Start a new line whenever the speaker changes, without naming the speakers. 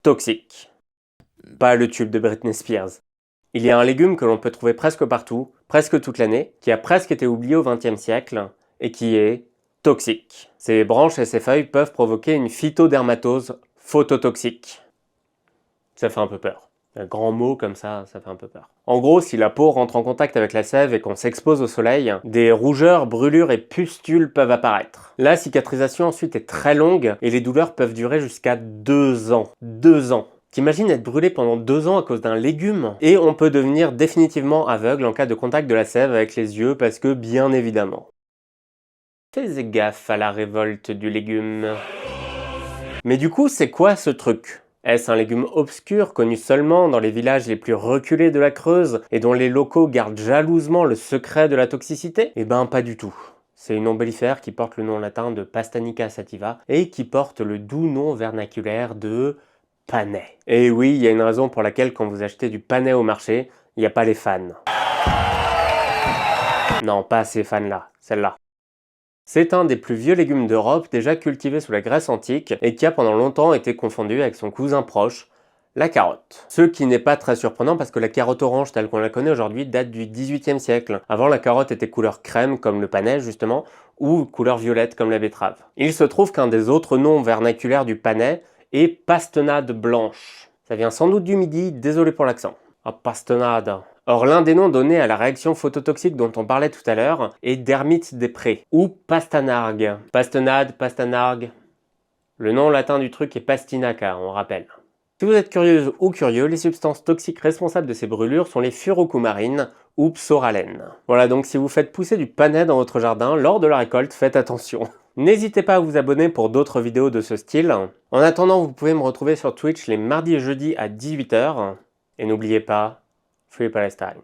Toxique. Pas le tube de Britney Spears. Il y a un légume que l'on peut trouver presque partout, presque toute l'année, qui a presque été oublié au XXe siècle, et qui est toxique. Ses branches et ses feuilles peuvent provoquer une phytodermatose phototoxique. Ça fait un peu peur. Un grand mot comme ça fait un peu peur. En gros, si la peau rentre en contact avec la sève et qu'on s'expose au soleil, des rougeurs, brûlures et pustules peuvent apparaître. La cicatrisation ensuite est très longue et les douleurs peuvent durer jusqu'à 2 ans. 2 ans. T'imagines être brûlé pendant 2 ans à cause d'un légume? Et on peut devenir définitivement aveugle en cas de contact de la sève avec les yeux parce que, bien évidemment, fais gaffe à la révolte du légume. Mais du coup, c'est quoi ce truc? Est-ce un légume obscur connu seulement dans les villages les plus reculés de la Creuse et dont les locaux gardent jalousement le secret de la toxicité? Eh ben pas du tout. C'est une ombellifère qui porte le nom latin de Pastanica sativa et qui porte le doux nom vernaculaire de panais. Et oui, il y a une raison pour laquelle quand vous achetez du panais au marché, il n'y a pas les fans. Non, pas ces fans-là, celle-là. C'est un des plus vieux légumes d'Europe déjà cultivé sous la Grèce antique et qui a pendant longtemps été confondu avec son cousin proche, la carotte. Ce qui n'est pas très surprenant parce que la carotte orange telle qu'on la connaît aujourd'hui date du XVIIIe siècle. Avant, la carotte était couleur crème comme le panais justement, ou couleur violette comme la betterave. Il se trouve qu'un des autres noms vernaculaires du panais est pastonnade blanche. Ça vient sans doute du midi, désolé pour l'accent. Ah, pastonnade. Or, l'un des noms donnés à la réaction phototoxique dont on parlait tout à l'heure est dermite des prés, ou pastanargue. Pastonnade, pastanargue. Le nom latin du truc est pastinaca, on rappelle. Si vous êtes curieuse ou curieux, les substances toxiques responsables de ces brûlures sont les furocumarines ou psoralen. Voilà, donc si vous faites pousser du panais dans votre jardin, lors de la récolte, faites attention. N'hésitez pas à vous abonner pour d'autres vidéos de ce style. En attendant, vous pouvez me retrouver sur Twitch les mardis et jeudis à 18 h. Et n'oubliez pas, Free Palestine.